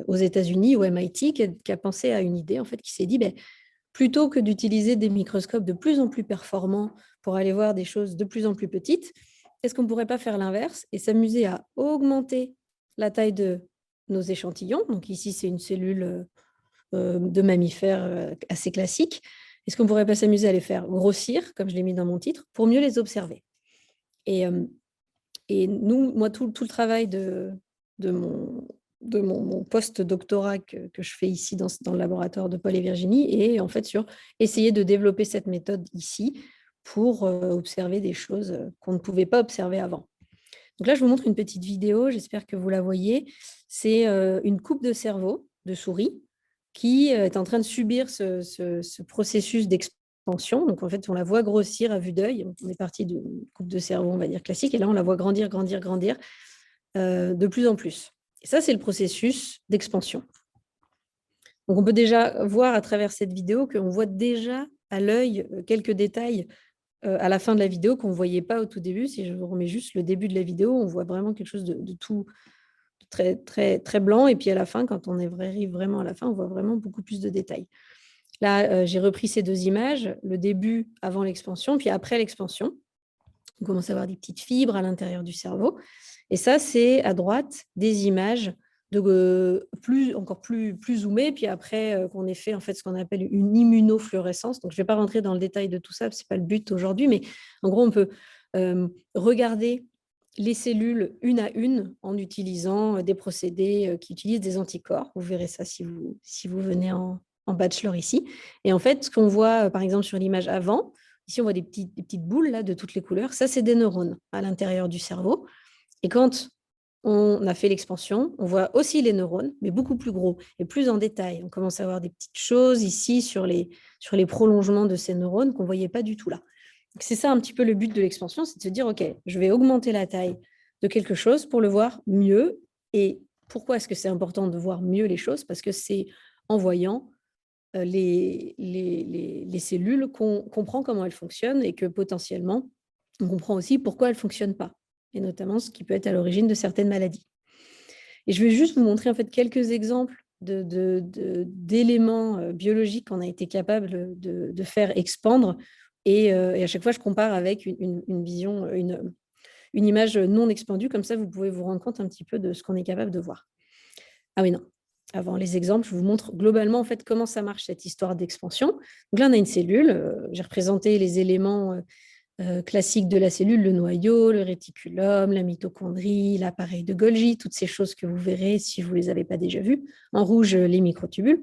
aux États-Unis, au MIT, qui a pensé à une idée, en fait, qui s'est dit, plutôt que d'utiliser des microscopes de plus en plus performants pour aller voir des choses de plus en plus petites, est-ce qu'on ne pourrait pas faire l'inverse et s'amuser à augmenter la taille de nos échantillons? Donc ici, c'est une cellule de mammifères assez classique. Est-ce qu'on ne pourrait pas s'amuser à les faire grossir, comme je l'ai mis dans mon titre, pour mieux les observer? Et moi, tout le travail de mon post-doctorat que je fais ici dans le laboratoire de Paul et Virginie est en fait sur essayer de développer cette méthode ici pour observer des choses qu'on ne pouvait pas observer avant. Donc là, je vous montre une petite vidéo, j'espère que vous la voyez. C'est une coupe de cerveau de souris qui est en train de subir ce processus d'expansion. Donc, en fait, on la voit grossir à vue d'œil. On est parti d'une coupe de cerveau, on va dire, classique. Et là, on la voit grandir de plus en plus. Et ça, c'est le processus d'expansion. Donc, on peut déjà voir à travers cette vidéo qu'on voit déjà à l'œil quelques détails à la fin de la vidéo qu'on ne voyait pas au tout début. Si je vous remets juste le début de la vidéo, on voit vraiment quelque chose de tout très, très, très blanc. Et puis à la fin, quand on arrive vraiment à la fin, on voit vraiment beaucoup plus de détails. Là, j'ai repris ces deux images, le début avant l'expansion, puis après l'expansion. On commence à avoir des petites fibres à l'intérieur du cerveau. Et ça, c'est à droite des images encore plus zoomées, puis après qu'on ait fait en fait ce qu'on appelle une immunofluorescence. Donc, je ne vais pas rentrer dans le détail de tout ça, ce n'est pas le but aujourd'hui, mais en gros, on peut regarder les cellules une à une en utilisant des procédés qui utilisent des anticorps. Vous verrez ça si vous venez en bachelor ici. Et en fait, ce qu'on voit, par exemple, sur l'image avant, ici, on voit des petites boules là, de toutes les couleurs. Ça, c'est des neurones à l'intérieur du cerveau. Et quand on a fait l'expansion, on voit aussi les neurones, mais beaucoup plus gros et plus en détail. On commence à voir des petites choses ici sur les prolongements de ces neurones qu'on ne voyait pas du tout là. C'est ça un petit peu le but de l'expansion, c'est de se dire, OK, je vais augmenter la taille de quelque chose pour le voir mieux. Et pourquoi est-ce que c'est important de voir mieux les choses? Parce que c'est en voyant les cellules qu'on comprend comment elles fonctionnent et que potentiellement, on comprend aussi pourquoi elles ne fonctionnent pas, et notamment ce qui peut être à l'origine de certaines maladies. Et je vais juste vous montrer en fait quelques exemples d'éléments biologiques qu'on a été capable de faire expandre. Et à chaque fois, je compare avec une vision, une image non expandue. Comme ça, vous pouvez vous rendre compte un petit peu de ce qu'on est capable de voir. Ah oui, non. Avant les exemples, je vous montre globalement en fait comment ça marche cette histoire d'expansion. Donc là, on a une cellule. J'ai représenté les éléments classiques de la cellule, le noyau, le réticulum, la mitochondrie, l'appareil de Golgi, toutes ces choses que vous verrez si vous ne les avez pas déjà vues. En rouge, les microtubules.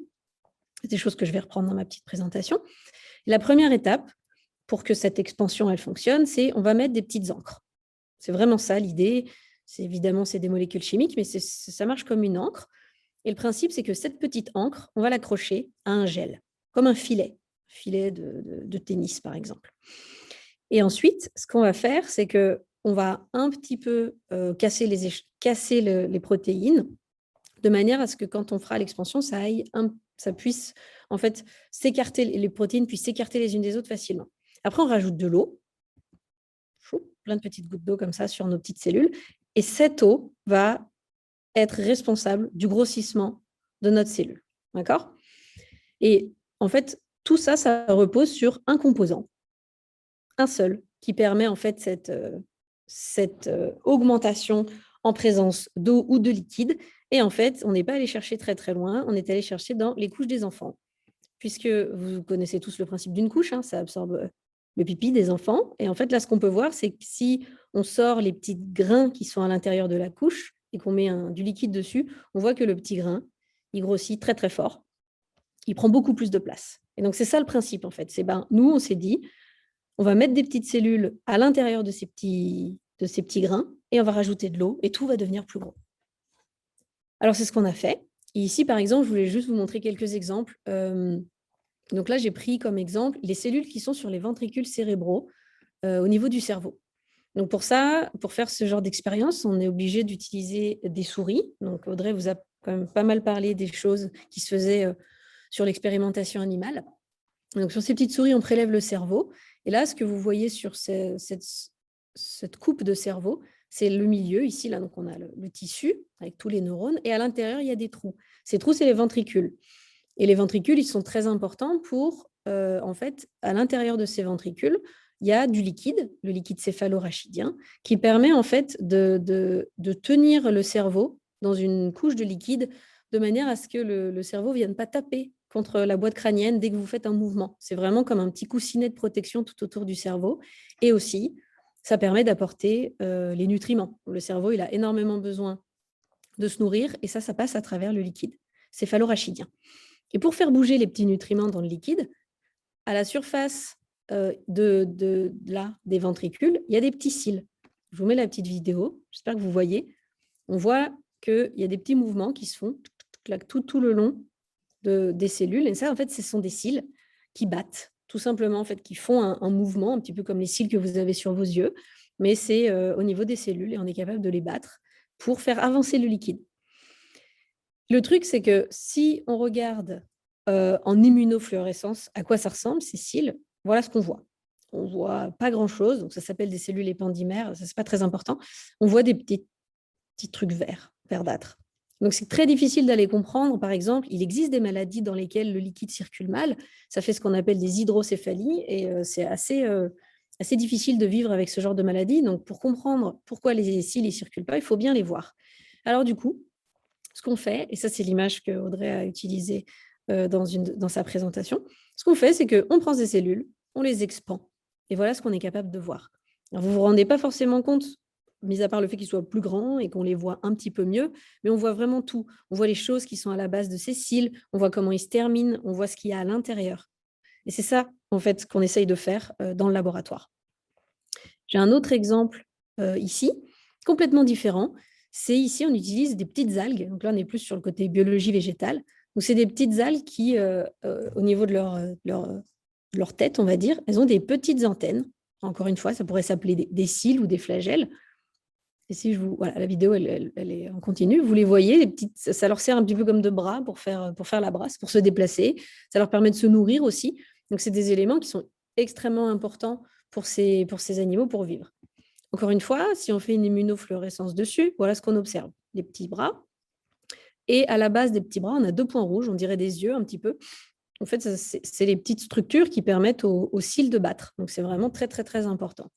C'est des choses que je vais reprendre dans ma petite présentation. La première étape, pour que cette expansion elle fonctionne, c'est on va mettre des petites encres. C'est vraiment ça l'idée. Évidemment, c'est des molécules chimiques, mais ça marche comme une encre. Et le principe, c'est que cette petite encre, on va l'accrocher à un gel, comme un filet de tennis, par exemple. Et ensuite, ce qu'on va faire, c'est qu'on va un petit peu casser les protéines de manière à ce que quand on fera l'expansion, ça puisse en fait s'écarter, les protéines puissent s'écarter les unes des autres facilement. Après, on rajoute de l'eau, plein de petites gouttes d'eau comme ça sur nos petites cellules. Et cette eau va être responsable du grossissement de notre cellule. D'accord ? Et en fait, tout ça, ça repose sur un composant, un seul, qui permet en fait cette augmentation en présence d'eau ou de liquide. Et en fait, on n'est pas allé chercher très très loin, on est allé chercher dans les couches des enfants. Puisque vous connaissez tous le principe d'une couche, hein, ça absorbe le pipi des enfants. Et en fait, là, ce qu'on peut voir, c'est que si on sort les petits grains qui sont à l'intérieur de la couche et qu'on met du liquide dessus, on voit que le petit grain, il grossit très très fort. Il prend beaucoup plus de place. Et donc, c'est ça le principe, en fait. Nous, on s'est dit, on va mettre des petites cellules à l'intérieur de ces petits grains et on va rajouter de l'eau et tout va devenir plus gros. Alors, c'est ce qu'on a fait. Et ici, par exemple, je voulais juste vous montrer quelques exemples. Donc là, j'ai pris comme exemple les cellules qui sont sur les ventricules cérébraux au niveau du cerveau. Donc pour ça, pour faire ce genre d'expérience, on est obligé d'utiliser des souris. Donc Audrey vous a quand même pas mal parlé des choses qui se faisaient sur l'expérimentation animale. Donc sur ces petites souris, on prélève le cerveau. Et là, ce que vous voyez sur cette coupe de cerveau, c'est le milieu. Ici, là, donc on a le tissu avec tous les neurones. Et à l'intérieur, il y a des trous. Ces trous, c'est les ventricules. Et les ventricules, ils sont très importants pour, en fait, à l'intérieur de ces ventricules, il y a du liquide, le liquide céphalorachidien, qui permet en fait de tenir le cerveau dans une couche de liquide de manière à ce que le cerveau ne vienne pas taper contre la boîte crânienne dès que vous faites un mouvement. C'est vraiment comme un petit coussinet de protection tout autour du cerveau. Et aussi, ça permet d'apporter les nutriments. Le cerveau, il a énormément besoin de se nourrir et ça passe à travers le liquide céphalorachidien. Et pour faire bouger les petits nutriments dans le liquide, à la surface des ventricules, il y a des petits cils. Je vous mets la petite vidéo, j'espère que vous voyez. On voit qu'il y a des petits mouvements qui se font tout le long des cellules. Et ça, en fait, ce sont des cils qui battent, tout simplement, en fait, qui font un mouvement, un petit peu comme les cils que vous avez sur vos yeux, mais c'est au niveau des cellules et on est capable de les battre pour faire avancer le liquide. Le truc, c'est que si on regarde en immunofluorescence à quoi ça ressemble, ces cils, voilà ce qu'on voit. On ne voit pas grand-chose, donc ça s'appelle des cellules épandymères, ça, ce n'est pas très important. On voit des petits trucs verdâtres. Donc, c'est très difficile d'aller comprendre. Par exemple, il existe des maladies dans lesquelles le liquide circule mal. Ça fait ce qu'on appelle des hydrocéphalies et c'est assez difficile de vivre avec ce genre de maladie. Donc, pour comprendre pourquoi les cils ne circulent pas, il faut bien les voir. Alors, du coup, ce qu'on fait, et ça, c'est l'image que Audrey a utilisée dans sa présentation, ce qu'on fait, c'est qu'on prend ces cellules, on les expand. Et voilà ce qu'on est capable de voir. Alors, vous ne vous rendez pas forcément compte, mis à part le fait qu'ils soient plus grands et qu'on les voit un petit peu mieux, mais on voit vraiment tout. On voit les choses qui sont à la base de ces cils, on voit comment ils se terminent, on voit ce qu'il y a à l'intérieur. Et c'est ça, en fait, qu'on essaye de faire dans le laboratoire. J'ai un autre exemple ici, complètement différent. C'est ici, on utilise des petites algues. Donc là, on est plus sur le côté biologie végétale. Donc, c'est des petites algues qui, au niveau de leur tête, on va dire, elles ont des petites antennes. Encore une fois, ça pourrait s'appeler des cils ou des flagelles. Et si voilà, la vidéo, elle est en continu. Vous les voyez, les petites, ça leur sert un petit peu comme de bras pour faire la brasse, pour se déplacer. Ça leur permet de se nourrir aussi. Donc, c'est des éléments qui sont extrêmement importants pour ces animaux pour vivre. Encore une fois, si on fait une immunofluorescence dessus, voilà ce qu'on observe. Les petits bras. Et à la base des petits bras, on a 2 points rouges, on dirait des yeux un petit peu. En fait, c'est les petites structures qui permettent aux cils de battre. Donc, c'est vraiment très, très, très important.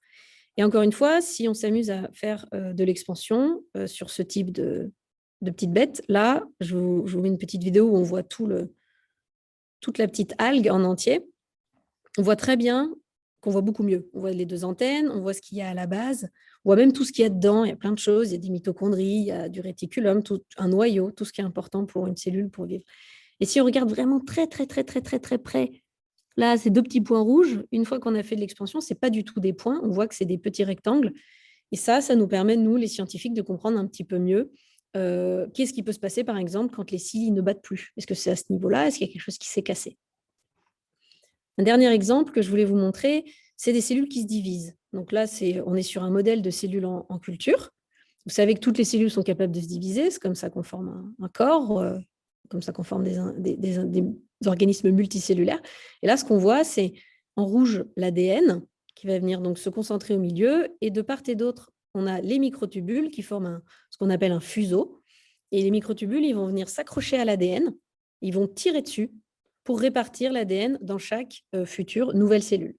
Et encore une fois, si on s'amuse à faire de l'expansion sur ce type de petites bêtes, là, je vous mets une petite vidéo où on voit toute la petite algue en entier. On voit très bien qu'on voit beaucoup mieux. On voit les 2 antennes, on voit ce qu'il y a à la base, on voit même tout ce qu'il y a dedans. Il y a plein de choses, il y a des mitochondries, il y a du réticulum, un noyau, tout ce qui est important pour une cellule pour vivre. Et si on regarde vraiment très, très, très, très, très, très près, là, ces 2 petits points rouges, une fois qu'on a fait de l'expansion, ce n'est pas du tout des points, on voit que c'est des petits rectangles. Et ça nous permet, nous, les scientifiques, de comprendre un petit peu mieux qu'est-ce qui peut se passer, par exemple, quand les cils ne battent plus. Est-ce que c'est à ce niveau-là? Est-ce qu'il y a quelque chose qui s'est cassé? Un dernier exemple que je voulais vous montrer, c'est des cellules qui se divisent. Donc là, on est sur un modèle de cellules en culture. Vous savez que toutes les cellules sont capables de se diviser, c'est comme ça qu'on forme un corps, comme ça qu'on forme des organismes multicellulaires. Et là, ce qu'on voit, c'est en rouge l'ADN qui va venir donc se concentrer au milieu, et de part et d'autre, on a les microtubules qui forment ce qu'on appelle un fuseau. Et les microtubules, ils vont venir s'accrocher à l'ADN, ils vont tirer dessus pour répartir l'ADN dans chaque future nouvelle cellule.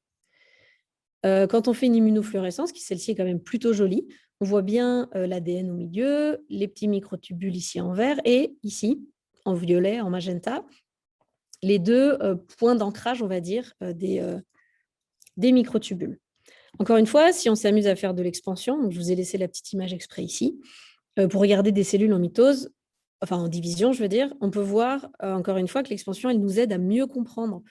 Quand on fait une immunofluorescence, celle-ci est quand même plutôt jolie, on voit bien l'ADN au milieu, les petits microtubules ici en vert, et ici, en violet, en magenta, les 2 points d'ancrage, on va dire, des microtubules. Encore une fois, si on s'amuse à faire de l'expansion, donc je vous ai laissé la petite image exprès ici, pour regarder des cellules en mitose, enfin en division, je veux dire, on peut voir, encore une fois, que l'expansion, elle nous aide à mieux comprendre.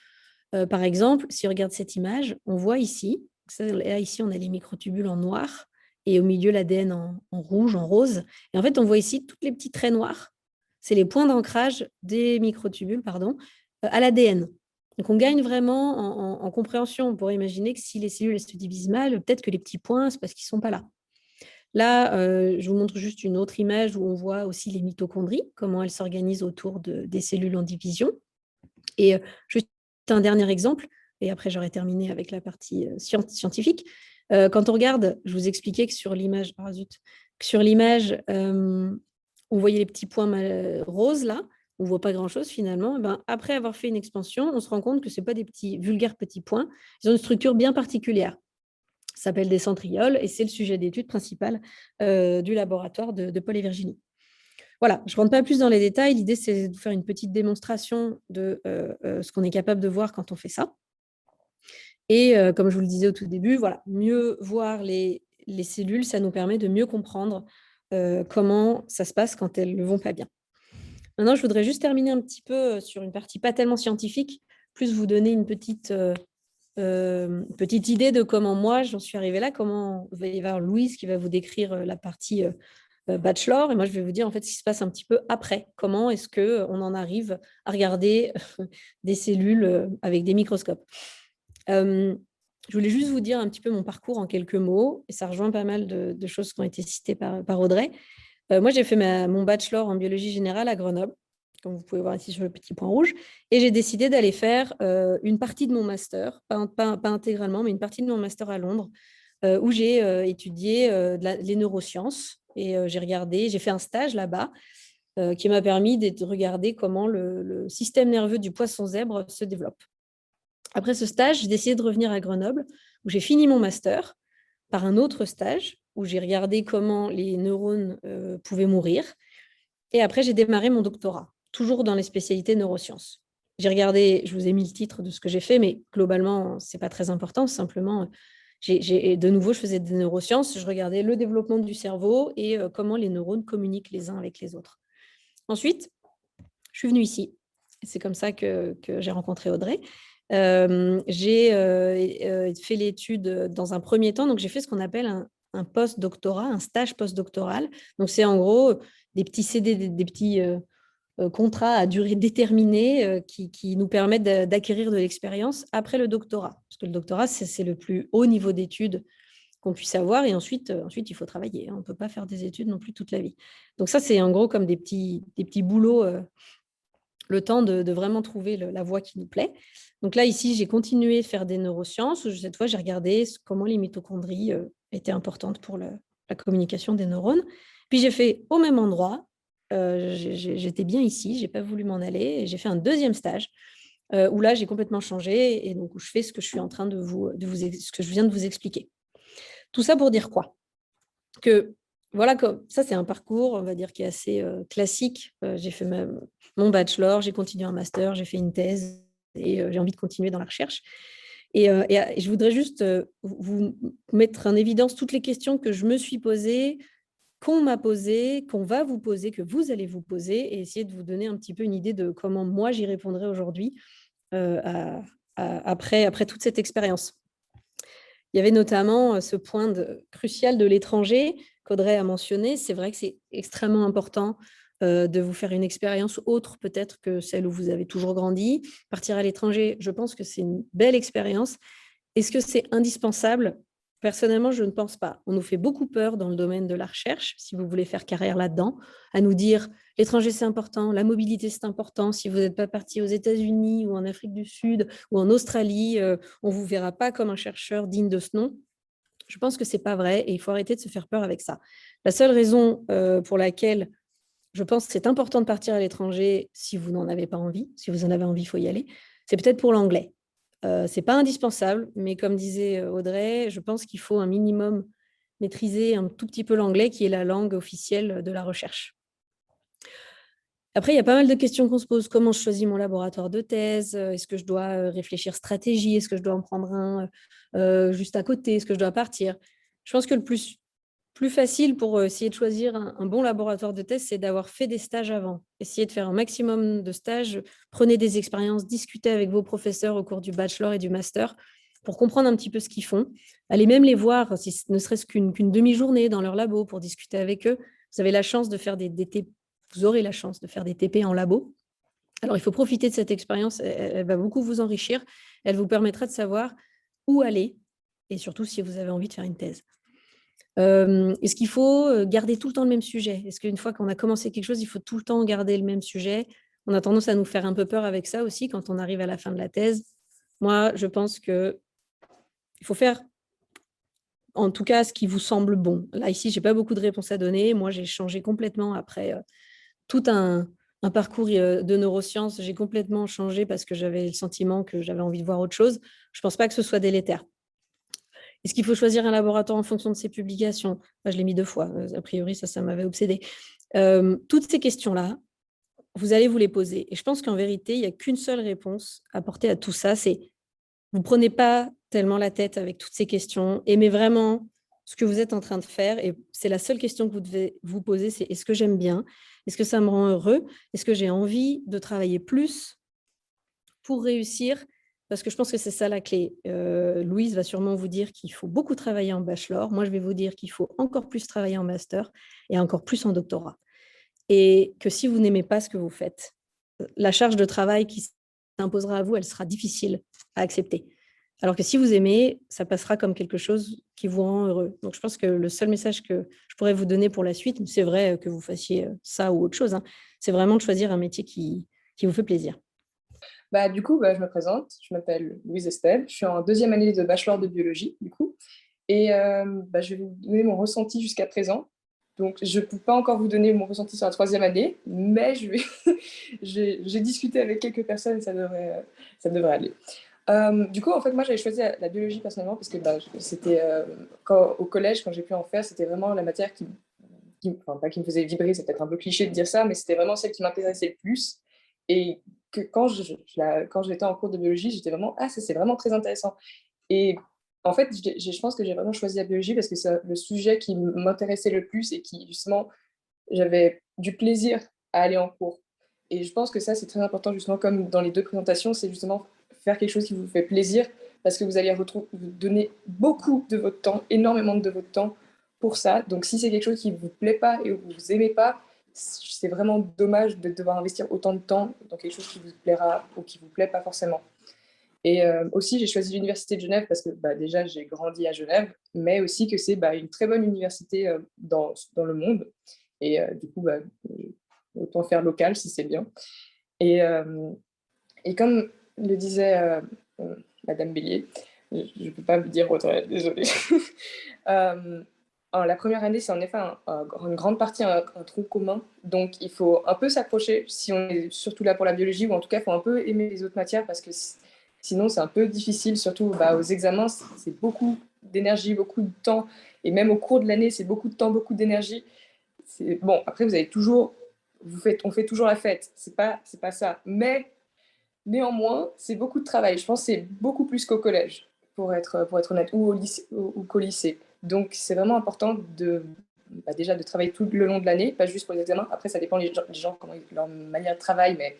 Par exemple, si on regarde cette image, on voit ici, là, ici, on a les microtubules en noir, et au milieu, l'ADN en rouge, en rose. Et en fait, on voit ici tous les petits traits noirs. C'est les points d'ancrage des microtubules, à l'ADN. Donc, on gagne vraiment en compréhension. On pourrait imaginer que si les cellules se divisent mal, peut-être que les petits points, c'est parce qu'ils ne sont pas là. Là, je vous montre juste une autre image où on voit aussi les mitochondries, comment elles s'organisent autour des cellules en division. Et juste un dernier exemple, et après j'aurai terminé avec la partie scientifique. Quand on regarde, je vous expliquais que sur l'image, on voyait les petits points roses là, on ne voit pas grand-chose finalement. Après avoir fait une expansion, on se rend compte que ce n'est pas des petits vulgaires petits points, ils ont une structure bien particulière. Ça s'appelle des centrioles, et c'est le sujet d'étude principal du laboratoire de Paul et Virginie. Voilà, je ne rentre pas plus dans les détails. L'idée, c'est de faire une petite démonstration de ce qu'on est capable de voir quand on fait ça. Et comme je vous le disais au tout début, voilà, mieux voir les cellules, ça nous permet de mieux comprendre comment ça se passe quand elles ne vont pas bien. Maintenant, je voudrais juste terminer un petit peu sur une partie pas tellement scientifique, plus vous donner une petite idée de comment moi, j'en suis arrivée là, comment il va y avoir Louise qui va vous décrire la partie bachelor, et moi je vais vous dire en fait ce qui se passe un petit peu après. Comment est-ce qu'on en arrive à regarder des cellules avec des microscopes. Je voulais juste vous dire un petit peu mon parcours en quelques mots, et ça rejoint pas mal de choses qui ont été citées par Audrey. Moi, j'ai fait mon bachelor en biologie générale à Grenoble, comme vous pouvez voir ici sur le petit point rouge, et j'ai décidé d'aller faire une partie de mon master, pas intégralement, mais une partie de mon master à Londres, où j'ai étudié les neurosciences, et j'ai fait un stage là-bas qui m'a permis de regarder comment le système nerveux du poisson zèbre se développe. Après ce stage, j'ai décidé de revenir à Grenoble, où j'ai fini mon master par un autre stage, où j'ai regardé comment les neurones pouvaient mourir. Et après, j'ai démarré mon doctorat, toujours dans les spécialités neurosciences. J'ai regardé, je vous ai mis le titre de ce que j'ai fait, mais globalement, ce n'est pas très important. Simplement, de nouveau, je faisais des neurosciences. Je regardais le développement du cerveau et comment les neurones communiquent les uns avec les autres. Ensuite, je suis venue ici. C'est comme ça que j'ai rencontré Audrey. J'ai fait l'étude dans un premier temps. Donc, j'ai fait ce qu'on appelle un post-doctorat, un stage post-doctoral. Donc, c'est en gros des petits CD, des petits contrats à durée déterminée qui nous permettent d'acquérir de l'expérience après le doctorat. Parce que le doctorat, c'est le plus haut niveau d'études qu'on puisse avoir. Et ensuite, il faut travailler. On ne peut pas faire des études non plus toute la vie. Donc, ça, c'est en gros comme des petits boulots, le temps de vraiment trouver la voie qui nous plaît. Donc là, ici, j'ai continué de faire des neurosciences. Cette fois, j'ai regardé comment les mitochondries étaient importantes pour la communication des neurones. Puis, j'ai fait au même endroit. J'étais bien ici, je n'ai pas voulu m'en aller. Et j'ai fait un deuxième stage où là, j'ai complètement changé. Et donc, où je fais ce que je suis en train ce que je viens de vous expliquer. Tout ça pour dire quoi? Que voilà, ça, c'est un parcours, on va dire, qui est assez classique. J'ai fait mon bachelor, j'ai continué un master, j'ai fait une thèse et j'ai envie de continuer dans la recherche. Et je voudrais juste vous mettre en évidence toutes les questions que je me suis posées, qu'on m'a posées, qu'on va vous poser, que vous allez vous poser, et essayer de vous donner un petit peu une idée de comment moi j'y répondrai aujourd'hui après toute cette expérience. Il y avait notamment ce point crucial de l'étranger qu'Audrey a mentionné. C'est vrai que c'est extrêmement important de vous faire une expérience autre peut-être que celle où vous avez toujours grandi. Partir à l'étranger, je pense que c'est une belle expérience. Est-ce que c'est indispensable? Personnellement, je ne pense pas. On nous fait beaucoup peur dans le domaine de la recherche, si vous voulez faire carrière là-dedans, à nous dire l'étranger c'est important, la mobilité c'est important. Si vous n'êtes pas parti aux États-Unis ou en Afrique du Sud ou en Australie, on ne vous verra pas comme un chercheur digne de ce nom. Je pense que ce n'est pas vrai et il faut arrêter de se faire peur avec ça. La seule raison pour laquelle je pense que c'est important de partir à l'étranger si vous n'en avez pas envie, si vous en avez envie, il faut y aller, c'est peut-être pour l'anglais. Ce n'est pas indispensable, mais comme disait Audrey, je pense qu'il faut un minimum maîtriser un tout petit peu l'anglais, qui est la langue officielle de la recherche. Après, il y a pas mal de questions qu'on se pose. Comment je choisis mon laboratoire de thèse? Est-ce que je dois réfléchir stratégie? Est-ce que je dois en prendre un juste à côté? Est-ce que je dois partir? Je pense que le plus facile pour essayer de choisir un bon laboratoire de thèse, c'est d'avoir fait des stages avant. Essayez de faire un maximum de stages, prenez des expériences, discutez avec vos professeurs au cours du bachelor et du master pour comprendre un petit peu ce qu'ils font. Allez même les voir, si ne serait-ce qu'une demi-journée dans leur labo pour discuter avec eux. Vous avez la chance de faire vous aurez la chance de faire des TP en labo. Alors, il faut profiter de cette expérience, elle va beaucoup vous enrichir, elle vous permettra de savoir où aller et surtout si vous avez envie de faire une thèse. Est-ce qu'il faut garder tout le temps le même sujet? Est-ce qu'une fois qu'on a commencé quelque chose, il faut tout le temps garder le même sujet? On a tendance à nous faire un peu peur avec ça aussi quand on arrive à la fin de la thèse. Moi, je pense qu'il faut faire en tout cas ce qui vous semble bon. Là, ici, je n'ai pas beaucoup de réponses à donner. Moi, j'ai changé complètement après tout un parcours de neurosciences. J'ai complètement changé parce que j'avais le sentiment que j'avais envie de voir autre chose. Je ne pense pas que ce soit délétère. Est-ce qu'il faut choisir un laboratoire en fonction de ses publications? Je l'ai mis 2 fois. A priori, ça m'avait obsédé. Toutes ces questions-là, vous allez vous les poser. Et je pense qu'en vérité, il n'y a qu'une seule réponse à apporter à tout ça, c'est vous ne prenez pas tellement la tête avec toutes ces questions. Aimez vraiment ce que vous êtes en train de faire. Et c'est la seule question que vous devez vous poser, c'est est-ce que j'aime bien? Est-ce que ça me rend heureux? Est-ce que j'ai envie de travailler plus pour réussir? Parce que je pense que c'est ça la clé. Louise va sûrement vous dire qu'il faut beaucoup travailler en bachelor. Moi, je vais vous dire qu'il faut encore plus travailler en master et encore plus en doctorat. Et que si vous n'aimez pas ce que vous faites, la charge de travail qui s'imposera à vous, elle sera difficile à accepter. Alors que si vous aimez, ça passera comme quelque chose qui vous rend heureux. Donc, je pense que le seul message que je pourrais vous donner pour la suite, c'est vrai que vous fassiez ça ou autre chose, hein, c'est vraiment de choisir un métier qui vous fait plaisir. Du coup, je me présente, je m'appelle Louise Estelle, je suis en 2e année de bachelor de biologie, du coup, et je vais vous donner mon ressenti jusqu'à présent. Donc, je ne peux pas encore vous donner mon ressenti sur la 3e année, mais j'ai discuté avec quelques personnes et ça devrait aller. Du coup, en fait, moi, j'avais choisi la biologie personnellement parce que c'était au collège, quand j'ai pu en faire, c'était vraiment la matière enfin, pas qui me faisait vibrer, c'est peut-être un peu cliché de dire ça, mais c'était vraiment celle qui m'intéressait le plus. Et que quand j'étais en cours de biologie, j'étais vraiment, ça c'est vraiment très intéressant. Et en fait, je pense que j'ai vraiment choisi la biologie parce que c'est le sujet qui m'intéressait le plus et qui, justement, j'avais du plaisir à aller en cours. Et je pense que ça, c'est très important, justement, comme dans les 2 présentations, c'est justement faire quelque chose qui vous fait plaisir parce que vous allez vous donner beaucoup de votre temps, énormément de votre temps pour ça. Donc, si c'est quelque chose qui ne vous plaît pas et que vous n'aimez pas, c'est vraiment dommage de devoir investir autant de temps dans quelque chose qui vous plaira ou qui ne vous plaît pas forcément. Et aussi, j'ai choisi l'Université de Genève parce que déjà, j'ai grandi à Genève, mais aussi que c'est une très bonne université dans le monde. Et du coup, autant faire local si c'est bien. Et comme le disait Madame Bélier, je ne peux pas vous dire autre, désolée. La première année, c'est en effet une grande partie un tronc commun. Donc, il faut un peu s'accrocher si on est surtout là pour la biologie, ou en tout cas, il faut un peu aimer les autres matières parce que sinon, c'est un peu difficile, surtout aux examens, c'est beaucoup d'énergie, beaucoup de temps. Et même au cours de l'année, c'est beaucoup de temps, beaucoup d'énergie. Bon, après, on fait toujours la fête. C'est pas ça. Mais Néanmoins, c'est beaucoup de travail. Je pense que c'est beaucoup plus qu'au collège, pour être honnête, ou, au lycée, ou qu'au lycée. Donc, c'est vraiment important déjà de travailler tout le long de l'année, pas juste pour les examens. Après, ça dépend des gens comment leur manière de travail, mais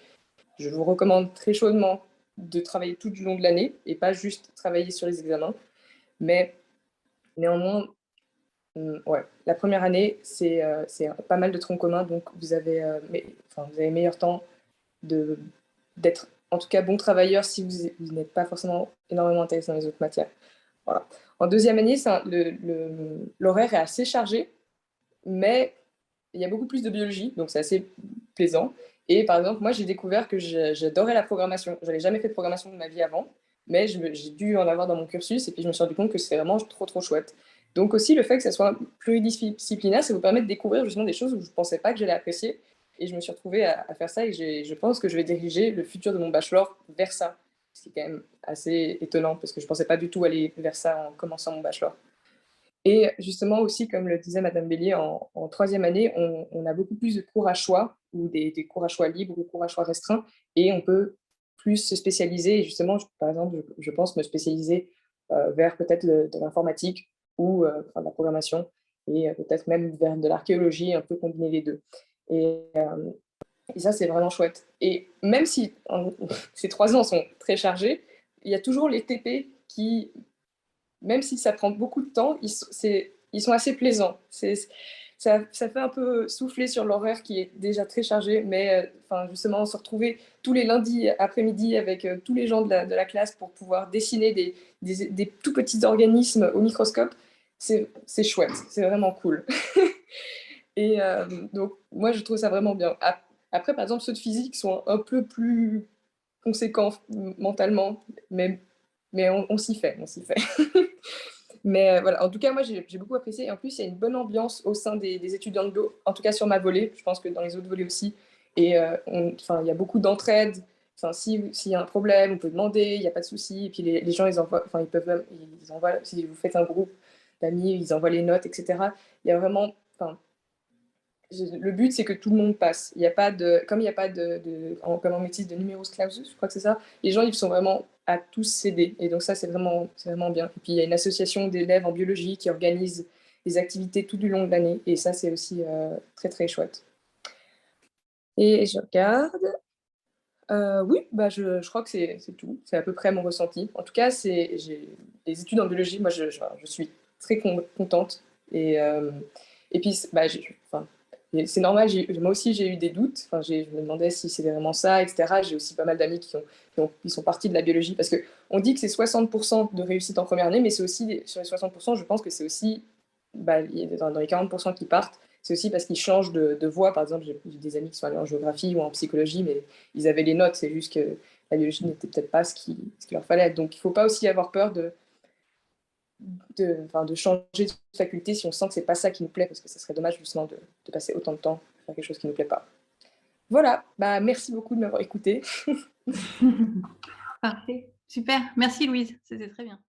je vous recommande très chaudement de travailler tout du long de l'année et pas juste travailler sur les examens. Mais néanmoins, ouais, la première année, c'est pas mal de troncs communs, donc vous avez meilleur temps d'être en tout cas bon travailleur si vous n'êtes pas forcément énormément intéressé dans les autres matières. Voilà. En deuxième année, l'horaire est assez chargé, mais il y a beaucoup plus de biologie, donc c'est assez plaisant. Et par exemple, moi, j'ai découvert que j'adorais la programmation. Je n'avais jamais fait de programmation de ma vie avant, mais j'ai dû en avoir dans mon cursus, et puis je me suis rendu compte que c'était vraiment trop, trop chouette. Donc aussi, le fait que ça soit pluridisciplinaire, ça vous permet de découvrir justement des choses où je ne pensais pas que j'allais apprécier. Et je me suis retrouvée à faire ça, et je pense que je vais diriger le futur de mon bachelor vers ça. Ce qui est quand même assez étonnant, parce que je ne pensais pas du tout aller vers ça en commençant mon bachelor. Et justement aussi, comme le disait Madame Bélier, en troisième année, on a beaucoup plus de cours à choix, ou des cours à choix libres ou cours à choix restreints, et on peut plus se spécialiser. Et justement, par exemple, je pense me spécialiser vers peut-être de l'informatique ou de la programmation, et peut-être même vers de l'archéologie, un peu combiner les deux. Et ça, c'est vraiment chouette. Et même si ces 3 ans sont très chargés, il y a toujours les TP qui, même si ça prend beaucoup de temps, ils sont assez plaisants. Ça fait un peu souffler sur l'horaire qui est déjà très chargé, mais justement, se retrouver tous les lundis après-midi avec tous les gens de la classe pour pouvoir dessiner des tout petits organismes au microscope, c'est chouette, c'est vraiment cool. Et donc, moi, je trouve ça vraiment bien. Après, par exemple, ceux de physique sont un peu plus conséquents mentalement, mais on s'y fait, on s'y fait. Mais voilà, en tout cas, moi, j'ai beaucoup apprécié. Et en plus, il y a une bonne ambiance au sein des étudiants de bio, en tout cas sur ma volée. Je pense que dans les autres volées aussi. Et il y a beaucoup d'entraide. S'il y a un problème, on peut demander, il n'y a pas de souci. Et puis les gens, ils envoient, ils peuvent même, ils envoient, si vous faites un groupe d'amis, ils envoient les notes, etc. Il y a vraiment, le but, c'est que tout le monde passe. Il n'y a pas de, comme il n'y a pas comme en métis, de numerus clausus, je crois que c'est ça. Les gens, ils sont vraiment à tous céder. Et donc ça, c'est vraiment bien. Et puis, il y a une association d'élèves en biologie qui organise des activités tout du long de l'année. Et ça, c'est aussi très, très chouette. Et je regarde. Oui, je crois que c'est tout. C'est à peu près mon ressenti. En tout cas, les études en biologie, moi, je suis très contente. Et puis, c'est normal, moi aussi j'ai eu des doutes. Je me demandais si c'était vraiment ça, etc. J'ai aussi pas mal d'amis qui sont partis de la biologie, parce qu'on dit que c'est 60% de réussite en première année, mais c'est aussi, sur les 60%, je pense que c'est aussi, dans les 40% qui partent, c'est aussi parce qu'ils changent de voie. Par exemple, j'ai des amis qui sont allés en géographie ou en psychologie, mais ils avaient les notes, c'est juste que la biologie n'était peut-être pas ce qu'il leur fallait. Donc il ne faut pas aussi avoir peur de changer de faculté si on sent que c'est pas ça qui nous plaît, parce que ça serait dommage justement de passer autant de temps à faire quelque chose qui ne nous plaît pas. Voilà, merci beaucoup de m'avoir écouté. Parfait, super. Merci Louise, c'était très bien.